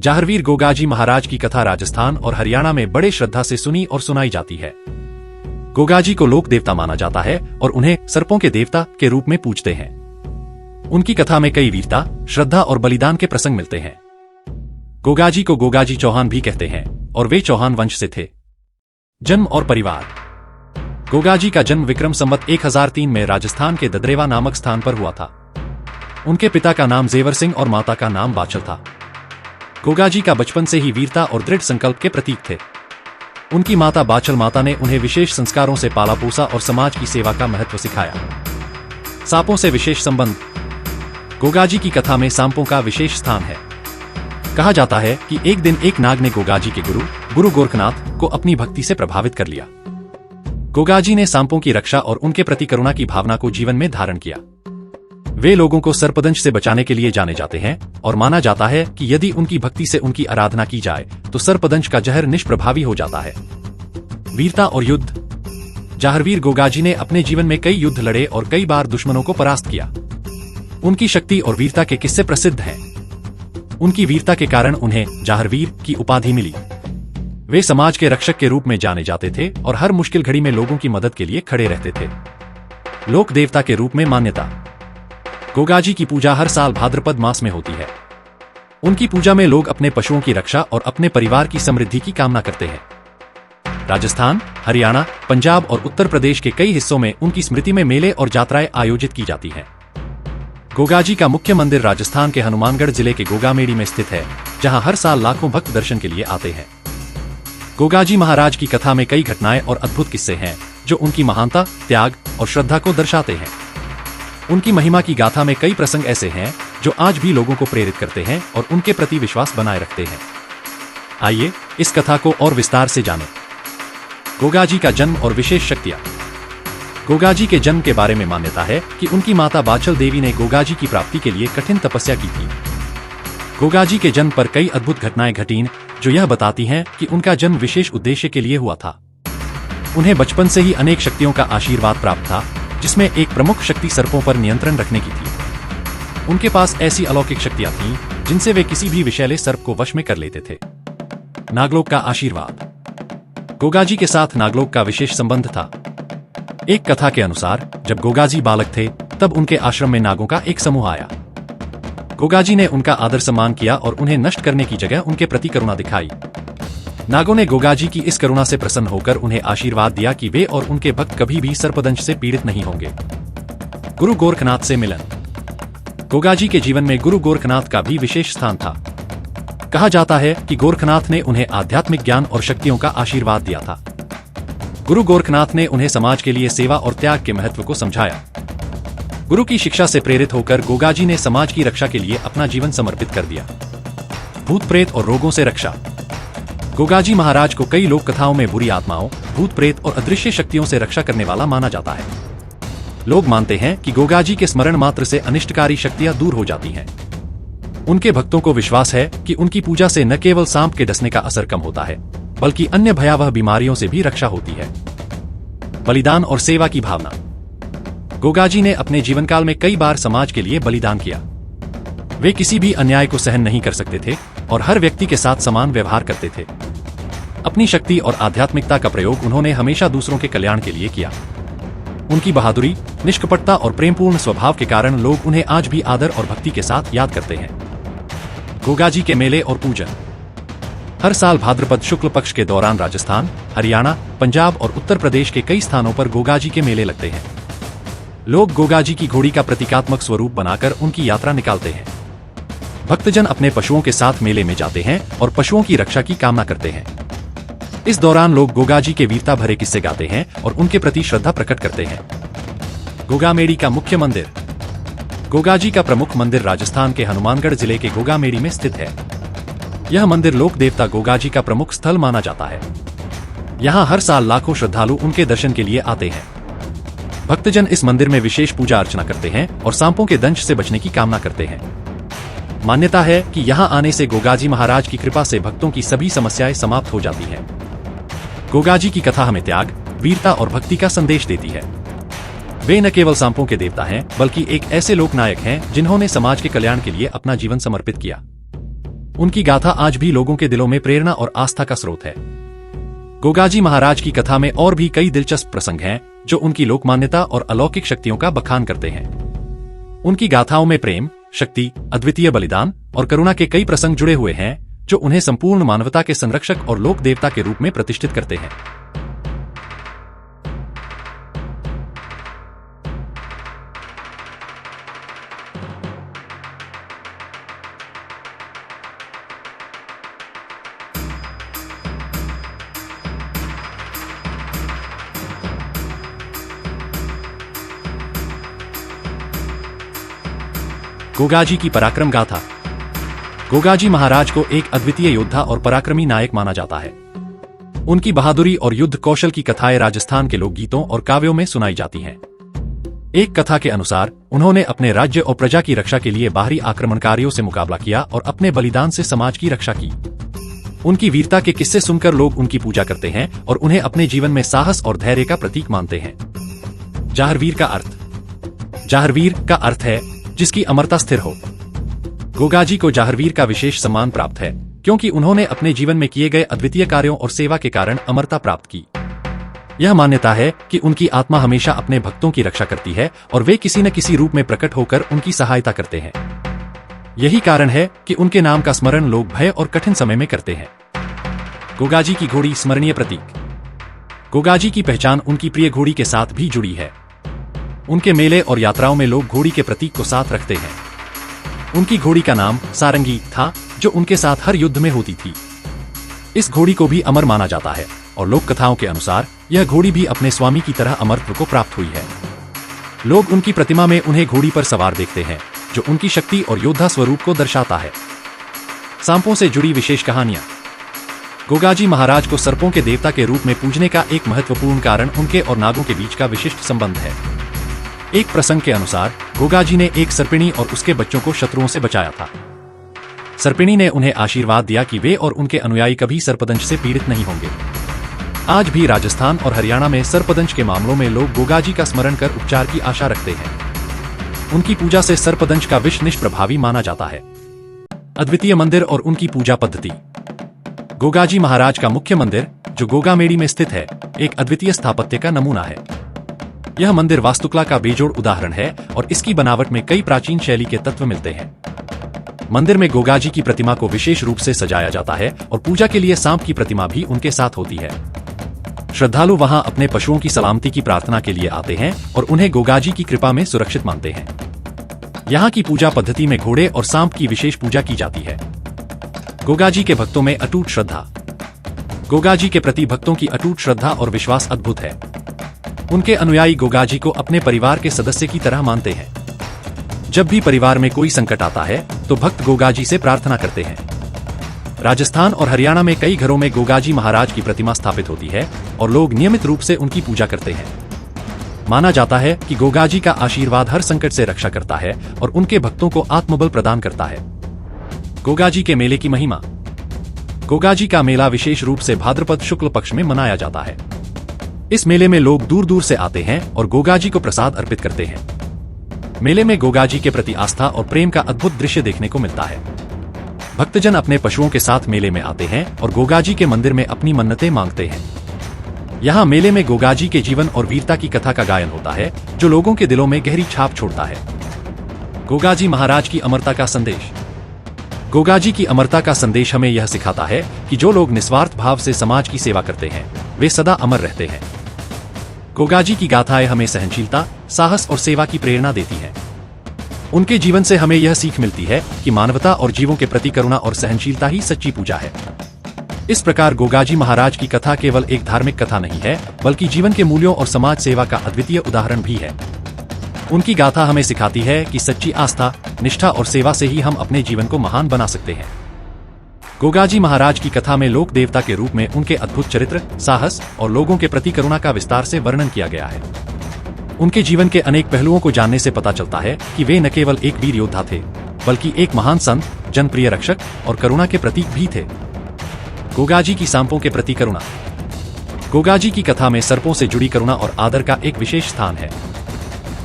जाहरवीर गोगाजी महाराज की कथा राजस्थान और हरियाणा में बड़े श्रद्धा से सुनी और सुनाई जाती है। गोगाजी को लोक देवता माना जाता है और उन्हें सर्पों के देवता के रूप में पूजते हैं। उनकी कथा में कई वीरता, श्रद्धा और बलिदान के प्रसंग मिलते हैं। गोगाजी को गोगाजी चौहान भी कहते हैं और वे चौहान वंश से थे। जन्म और परिवार। गोगाजी का जन्म विक्रम संवत 1003 में राजस्थान के ददरेवा नामक स्थान पर हुआ था। उनके पिता का नाम जेवर सिंह और माता का नाम बाचल था। गोगाजी का बचपन से ही वीरता और दृढ़ संकल्प के प्रतीक थे। उनकी माता बाचल माता ने उन्हें विशेष संस्कारों से पाला पोसा और समाज की सेवा का महत्व सिखाया। सांपों से विशेष संबंध। गोगाजी की कथा में सांपों का विशेष स्थान है। कहा जाता है कि एक दिन एक नाग ने गोगाजी के गुरु गोरखनाथ को अपनी भक्ति से प्रभावित कर लिया। गोगाजी ने सांपों की रक्षा और उनके प्रति करुणा की भावना को जीवन में धारण किया। वे लोगों को सर्पदंश से बचाने के लिए जाने जाते हैं और माना जाता है कि यदि उनकी भक्ति से उनकी आराधना की जाए तो सर्पदंश का जहर निष्प्रभावी हो जाता है। वीरता और युद्ध। जाहरवीर गोगाजी ने अपने जीवन में कई युद्ध लड़े और कई बार दुश्मनों को परास्त किया। उनकी शक्ति और वीरता के किस्से प्रसिद्ध हैं। उनकी वीरता के कारण उन्हें जाहरवीर की उपाधि मिली। वे समाज के रक्षक के रूप में जाने जाते थे और हर मुश्किल घड़ी में लोगों की मदद के लिए खड़े रहते थे। लोक देवता के रूप में मान्यता। गोगाजी की पूजा हर साल भाद्रपद मास में होती है। उनकी पूजा में लोग अपने पशुओं की रक्षा और अपने परिवार की समृद्धि की कामना करते हैं। राजस्थान, हरियाणा, पंजाब और उत्तर प्रदेश के कई हिस्सों में उनकी स्मृति में मेले और यात्राएं आयोजित की जाती हैं। गोगाजी का मुख्य मंदिर राजस्थान के हनुमानगढ़ जिले के गोगामेड़ी में स्थित है, जहां हर साल लाखों भक्त दर्शन के लिए आते हैं। गोगाजी महाराज की कथा में कई घटनाएं और अद्भुत किस्से हैं जो उनकी महानता, त्याग और श्रद्धा को दर्शाते हैं। उनकी महिमा की गाथा में कई प्रसंग ऐसे हैं जो आज भी लोगों को प्रेरित करते हैं और उनके प्रति विश्वास बनाए रखते हैं। आइए इस कथा को और विस्तार से जानें। गोगाजी का जन्म और विशेष शक्तियां। गोगाजी के जन्म के बारे में मान्यता है कि उनकी माता बाचल देवी ने गोगाजी की प्राप्ति के लिए कठिन तपस्या की थी। गोगाजी के जन्म पर कई अद्भुत घटनाएं घटीं जो यह बताती हैं कि उनका जन्म विशेष उद्देश्य के लिए हुआ था। उन्हें बचपन से ही अनेक शक्तियों का आशीर्वाद प्राप्त था, जिसमें एक प्रमुख शक्ति सर्पों पर नियंत्रण रखने की थी। उनके पास ऐसी अलौकिक शक्तियां थीं जिनसे वे किसी भी विषैले सर्प को वश में कर लेते थे। नागलोक का आशीर्वाद। गोगाजी के साथ नागलोक का विशेष संबंध था। एक कथा के अनुसार जब गोगाजी बालक थे तब उनके आश्रम में नागों का एक समूह आया। गोगाजी ने उनका आदर सम्मान किया और उन्हें नष्ट करने की जगह उनके प्रति करुणा दिखाई। नागों ने गोगाजी की इस करुणा से प्रसन्न होकर उन्हें आशीर्वाद दिया कि वे और उनके भक्त कभी भी सर्पदंश से पीड़ित नहीं होंगे। गुरु गोरखनाथ से मिलन। गोगाजी के जीवन में गुरु गोरखनाथ का भी विशेष स्थान था। कहा जाता है कि गोरखनाथ ने उन्हें आध्यात्मिक ज्ञान और शक्तियों का आशीर्वाद दिया था। गुरु गोरखनाथ ने उन्हें समाज के लिए सेवा और त्याग के महत्व को समझाया। गुरु की शिक्षा से प्रेरित होकर गोगाजी ने समाज की रक्षा के लिए अपना जीवन समर्पित कर दिया। भूत प्रेत और रोगों से रक्षा। गोगाजी महाराज को कई लोक कथाओं में बुरी आत्माओं, भूत प्रेत और अदृश्य शक्तियों से रक्षा करने वाला माना जाता है। लोग मानते हैं कि गोगाजी के स्मरण मात्र से अनिष्टकारी शक्तियां दूर हो जाती हैं। उनके भक्तों को विश्वास है कि उनकी पूजा से न केवल सांप के डसने का असर कम होता है, बल्कि अन्य भयावह बीमारियों से भी रक्षा होती है। बलिदान और सेवा की भावना। गोगाजी ने अपने जीवनकाल में कई बार समाज के लिए बलिदान किया। वे किसी भी अन्याय को सहन नहीं कर सकते थे और हर व्यक्ति के साथ समान व्यवहार करते थे। अपनी शक्ति और आध्यात्मिकता का प्रयोग उन्होंने हमेशा दूसरों के कल्याण के लिए किया। उनकी बहादुरी, निष्कपटता और प्रेमपूर्ण स्वभाव के कारण लोग उन्हें आज भी आदर और भक्ति के साथ याद करते हैं। गोगाजी के मेले और पूजन। हर साल भाद्रपद शुक्ल पक्ष के दौरान राजस्थान, हरियाणा, पंजाब और उत्तर प्रदेश के कई स्थानों पर गोगाजी के मेले लगते हैं। लोग गोगाजी की घोड़ी का प्रतीकात्मक स्वरूप बनाकर उनकी यात्रा निकालते हैं। भक्तजन अपने पशुओं के साथ मेले में जाते हैं और पशुओं की रक्षा की कामना करते हैं। इस दौरान लोग गोगाजी के वीरता भरे किस्से गाते हैं और उनके प्रति श्रद्धा प्रकट करते हैं। गोगामेड़ी का मुख्य मंदिर। गोगाजी का प्रमुख मंदिर राजस्थान के हनुमानगढ़ जिले के गोगामेड़ी में स्थित है। यह मंदिर लोक देवता गोगाजी का प्रमुख स्थल माना जाता है। यहाँ हर साल लाखों श्रद्धालु उनके दर्शन के लिए आते हैं। भक्तजन इस मंदिर में विशेष पूजा अर्चना करते हैं और सांपों के दंश से बचने की कामना करते हैं। मान्यता है कि यहाँ आने से गोगाजी महाराज की कृपा से भक्तों की सभी समस्याएं समाप्त हो जाती हैं। गोगाजी की कथा हमें त्याग, वीरता और भक्ति का संदेश देती है। वे न केवल सांपों के देवता हैं, बल्कि एक ऐसे लोक नायक हैं जिन्होंने समाज के कल्याण के लिए अपना जीवन समर्पित किया। उनकी गाथा आज भी लोगों के दिलों में प्रेरणा और आस्था का स्रोत है। गोगाजी महाराज की कथा में और भी कई दिलचस्प प्रसंग हैं जो उनकी लोकमान्यता और अलौकिक शक्तियों का बखान करते हैं। उनकी गाथाओं में प्रेम, शक्ति, अद्वितीय बलिदान और करुणा के कई प्रसंग जुड़े हुए हैं जो उन्हें संपूर्ण मानवता के संरक्षक और लोक देवता के रूप में प्रतिष्ठित करते हैं। गोगाजी की पराक्रम गाथा। गोगाजी महाराज को एक अद्वितीय योद्धा और पराक्रमी नायक माना जाता है। उनकी बहादुरी और युद्ध कौशल की कथाएं राजस्थान के लोकगीतों और काव्यों में सुनाई जाती हैं। एक कथा के अनुसार उन्होंने अपने राज्य और प्रजा की रक्षा के लिए बाहरी आक्रमणकारियों से मुकाबला किया और अपने बलिदान से समाज की रक्षा की। उनकी वीरता के किस्से सुनकर लोग उनकी पूजा करते हैं और उन्हें अपने जीवन में साहस और धैर्य का प्रतीक मानते हैं। जाहरवीर का अर्थ। जाहरवीर का अर्थ है जिसकी अमरता स्थिर हो। गोगाजी को जाहरवीर का विशेष सम्मान प्राप्त है क्योंकि उन्होंने अपने जीवन में किए गए अद्वितीय कार्यों और सेवा के कारण अमरता प्राप्त की। यह मान्यता है कि उनकी आत्मा हमेशा अपने भक्तों की रक्षा करती है और वे किसी न किसी रूप में प्रकट होकर उनकी सहायता करते हैं। यही कारण है कि उनके नाम का स्मरण लोग भय और कठिन समय में करते हैं। गोगाजी की घोड़ी स्मरणीय प्रतीक। गोगाजी की पहचान उनकी प्रिय घोड़ी के साथ भी जुड़ी है। उनके मेले और यात्राओं में लोग घोड़ी के प्रतीक को साथ रखते हैं। उनकी घोड़ी का नाम सारंगी था जो उनके साथ हर युद्ध में होती थी। इस घोड़ी को भी अमर माना जाता है और लोक कथाओं के अनुसार यह घोड़ी भी अपने स्वामी की तरह अमरत्व को प्राप्त हुई है। लोग उनकी प्रतिमा में उन्हें घोड़ी पर सवार देखते हैं जो उनकी शक्ति और योद्धा स्वरूप को दर्शाता है। सांपों से जुड़ी विशेष कहानियां। गोगाजी महाराज को सर्पों के देवता के रूप में पूजने का एक महत्वपूर्ण कारण उनके और नागों के बीच का विशिष्ट संबंध है। एक प्रसंग के अनुसार गोगाजी ने एक सर्पिणी और उसके बच्चों को शत्रुओं से बचाया था। सर्पिणी ने उन्हें आशीर्वाद दिया कि वे और उनके अनुयायी कभी सर्पदंश से पीड़ित नहीं होंगे। आज भी राजस्थान और हरियाणा में सर्पदंश के मामलों में लोग गोगाजी का स्मरण कर उपचार की आशा रखते हैं। उनकी पूजा से सर्पदंश का विष निष्प्रभावी माना जाता है। अद्वितीय मंदिर और उनकी पूजा पद्धति। गोगाजी महाराज का मुख्य मंदिर जो गोगामेड़ी में स्थित है, एक अद्वितीय स्थापत्य का नमूना है। यह मंदिर वास्तुकला का बेजोड़ उदाहरण है और इसकी बनावट में कई प्राचीन शैली के तत्व मिलते हैं। मंदिर में गोगाजी की प्रतिमा को विशेष रूप से सजाया जाता है और पूजा के लिए सांप की प्रतिमा भी उनके साथ होती है। श्रद्धालु वहां अपने पशुओं की सलामती की प्रार्थना के लिए आते हैं और उन्हें गोगाजी की कृपा में सुरक्षित मानते हैं। यहाँ की पूजा पद्धति में घोड़े और सांप की विशेष पूजा की जाती है। गोगाजी के भक्तों में अटूट श्रद्धा। गोगाजी के प्रति भक्तों की अटूट श्रद्धा और विश्वास अद्भुत है। उनके अनुयायी गोगाजी को अपने परिवार के सदस्य की तरह मानते हैं। जब भी परिवार में कोई संकट आता है तो भक्त गोगाजी से प्रार्थना करते हैं। राजस्थान और हरियाणा में कई घरों में गोगाजी महाराज की प्रतिमा स्थापित होती है और लोग नियमित रूप से उनकी पूजा करते हैं। माना जाता है कि गोगाजी का आशीर्वाद हर संकट से रक्षा करता है और उनके भक्तों को आत्मबल प्रदान करता है। गोगाजी के मेले की महिमा। गोगाजी का मेला विशेष रूप से भाद्रपद शुक्ल पक्ष में मनाया जाता है। इस मेले में लोग दूर दूर से आते हैं और गोगाजी को प्रसाद अर्पित करते हैं। मेले में गोगाजी के प्रति आस्था और प्रेम का अद्भुत दृश्य देखने को मिलता है। भक्तजन अपने पशुओं के साथ मेले में आते हैं और गोगाजी के मंदिर में अपनी मन्नतें मांगते हैं। यहाँ मेले में गोगाजी के जीवन और वीरता की कथा का गायन होता है जो लोगों के दिलों में गहरी छाप छोड़ता है। गोगाजी महाराज की अमरता का संदेश। गोगाजी की अमरता का संदेश हमें यह सिखाता है कि जो लोग निस्वार्थ भाव से समाज की सेवा करते हैं वे सदा अमर रहते हैं। गोगाजी की गाथाएं हमें सहनशीलता, साहस और सेवा की प्रेरणा देती हैं। उनके जीवन से हमें यह सीख मिलती है कि मानवता और जीवों के प्रति करुणा और सहनशीलता ही सच्ची पूजा है। इस प्रकार गोगाजी महाराज की कथा केवल एक धार्मिक कथा नहीं है बल्कि जीवन के मूल्यों और समाज सेवा का अद्वितीय उदाहरण भी है। उनकी गाथा हमें सिखाती है कि सच्ची आस्था, निष्ठा और सेवा से ही हम अपने जीवन को महान बना सकते हैं। गोगाजी महाराज की कथा में लोक देवता के रूप में उनके अद्भुत चरित्र, साहस और लोगों के प्रति करुणा का विस्तार से वर्णन किया गया है। उनके जीवन के अनेक पहलुओं को जानने से पता चलता है कि वे न केवल एक वीर योद्धा थे बल्कि एक महान संत, जनप्रिय रक्षक और करुणा के प्रतीक भी थे। गोगाजी की सांपों के प्रति करुणा। गोगाजी की कथा में सर्पों से जुड़ी करुणा और आदर का एक विशेष स्थान है।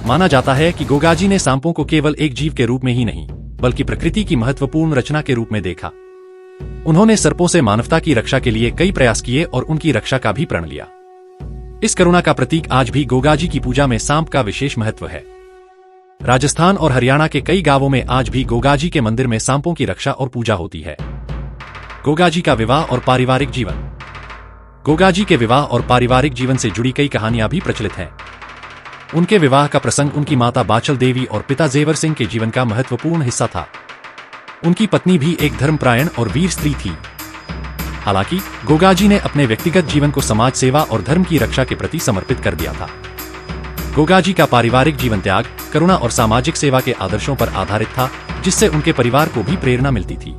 माना जाता है कि गोगाजी ने सांपों को केवल एक जीव के रूप में ही नहीं बल्कि प्रकृति की महत्वपूर्ण रचना के रूप में देखा। उन्होंने सर्पों से मानवता की रक्षा के लिए कई प्रयास किए और उनकी रक्षा का भी प्रण लिया। इस करुणा का प्रतीक आज भी गोगाजी की पूजा में सांप का विशेष महत्व है। राजस्थान और हरियाणा के कई गांवों में आज भी गोगाजी के मंदिर में सांपों की रक्षा और पूजा होती है। गोगाजी का विवाह और पारिवारिक जीवन। गोगाजी के विवाह और पारिवारिक जीवन से जुड़ी कई कहानियां भी प्रचलित हैं। उनके विवाह का प्रसंग उनकी माता बाचल देवी और पिता जेवर सिंह के जीवन का महत्वपूर्ण हिस्सा था। उनकी पत्नी भी एक धर्मपरायण और वीर स्त्री थी। हालांकि गोगाजी ने अपने व्यक्तिगत जीवन को समाज सेवा और धर्म की रक्षा के प्रति समर्पित कर दिया था। गोगाजी का पारिवारिक जीवन त्याग, करुणा और सामाजिक सेवा के आदर्शों पर आधारित था, जिससे उनके परिवार को भी प्रेरणा मिलती थी।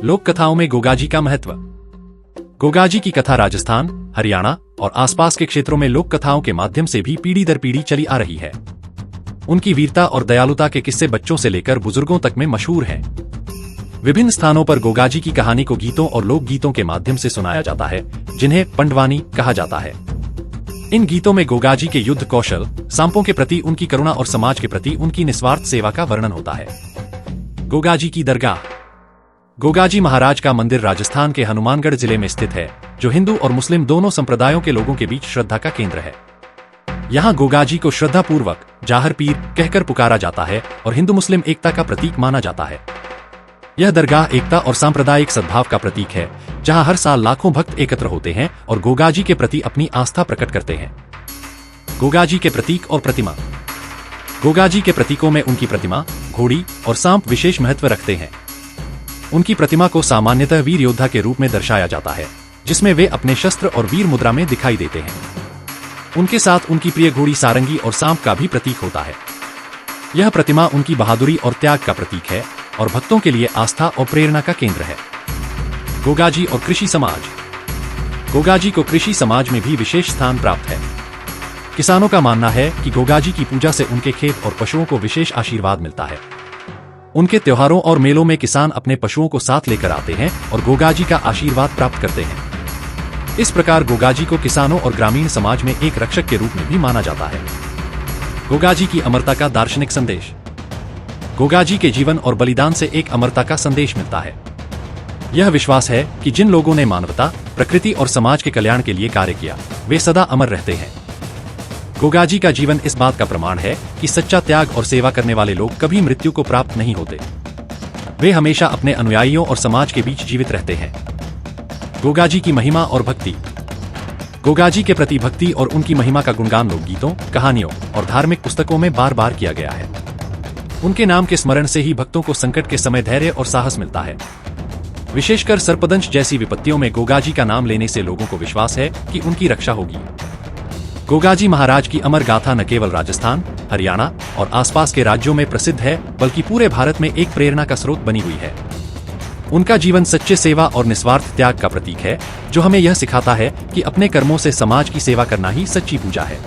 लोक कथाओं में गोगाजी का महत्व। गोगाजी की कथा राजस्थान, हरियाणा और आसपास के क्षेत्रों में लोक कथाओं के माध्यम से भी पीढ़ी दर पीढ़ी चली आ रही है। उनकी वीरता और दयालुता के किस्से बच्चों से लेकर बुजुर्गों तक में मशहूर हैं। विभिन्न स्थानों पर गोगाजी की कहानी को गीतों और लोकगीतों के माध्यम से सुनाया जाता है, जिन्हें पंडवानी कहा जाता है। इन गीतों में गोगाजी के युद्ध कौशल, सांपों के प्रति उनकी करुणा और समाज के प्रति उनकी निस्वार्थ सेवा का वर्णन होता है। गोगाजी की दरगाह। गोगाजी महाराज का मंदिर राजस्थान के हनुमानगढ़ जिले में स्थित है, जो हिंदू और मुस्लिम दोनों संप्रदायों के लोगों के बीच श्रद्धा का केंद्र है। यहाँ गोगाजी को श्रद्धापूर्वक जाहर पीर कहकर पुकारा जाता है और हिंदू मुस्लिम एकता का प्रतीक माना जाता है। यह दरगाह एकता और सांप्रदायिक सद्भाव का प्रतीक है, जहां हर साल लाखों भक्त एकत्र होते हैं और गोगाजी के प्रति अपनी आस्था प्रकट करते हैं। गोगाजी के प्रतीक और प्रतिमा। गोगाजी के प्रतीकों में उनकी प्रतिमा, घोड़ी और सांप विशेष महत्व रखते हैं। उनकी प्रतिमा को सामान्यतः वीर योद्धा के रूप में दर्शाया जाता है, जिसमें वे अपने शस्त्र और वीर मुद्रा में दिखाई देते हैं। उनके साथ उनकी प्रिय घोड़ी सारंगी और सांप का भी प्रतीक होता है। यह प्रतिमा उनकी बहादुरी और त्याग का प्रतीक है और भक्तों के लिए आस्था और प्रेरणा का केंद्र है। गोगाजी और कृषि समाज। गोगाजी को कृषि समाज में भी विशेष स्थान प्राप्त है। किसानों का मानना है कि गोगाजी की पूजा से उनके खेत और पशुओं को विशेष आशीर्वाद मिलता है। उनके त्योहारों और मेलों में किसान अपने पशुओं को साथ लेकर आते हैं और गोगाजी का आशीर्वाद प्राप्त करते हैं। इस प्रकार गोगाजी को किसानों और ग्रामीण समाज में एक रक्षक के रूप में भी माना जाता है। गोगाजी की अमरता का दार्शनिक संदेश। गोगाजी के जीवन और बलिदान से एक अमरता का संदेश मिलता है। यह विश्वास है कि जिन लोगों ने मानवता, प्रकृति और समाज के कल्याण के लिए कार्य किया, वे सदा अमर रहते हैं। गोगाजी का जीवन इस बात का प्रमाण है कि सच्चा त्याग और सेवा करने वाले लोग कभी मृत्यु को प्राप्त नहीं होते। वे हमेशा अपने अनुयायियों और समाज के बीच जीवित रहते हैं। गोगाजी की महिमा और भक्ति। गोगाजी के प्रति भक्ति और उनकी महिमा का गुणगान लोकगीतों, कहानियों और धार्मिक पुस्तकों में बार बार किया गया है। उनके नाम के स्मरण से ही भक्तों को संकट के समय धैर्य और साहस मिलता है। विशेषकर सर्पदंश जैसी विपत्तियों में गोगाजी का नाम लेने से लोगों को विश्वास है कि उनकी रक्षा होगी। गोगाजी महाराज की अमर गाथा न केवल राजस्थान, हरियाणा और आसपास के राज्यों में प्रसिद्ध है, बल्कि पूरे भारत में एक प्रेरणा का स्रोत बनी हुई है। उनका जीवन सच्चे सेवा और निस्वार्थ त्याग का प्रतीक है, जो हमें यह सिखाता है कि अपने कर्मों से समाज की सेवा करना ही सच्ची पूजा है।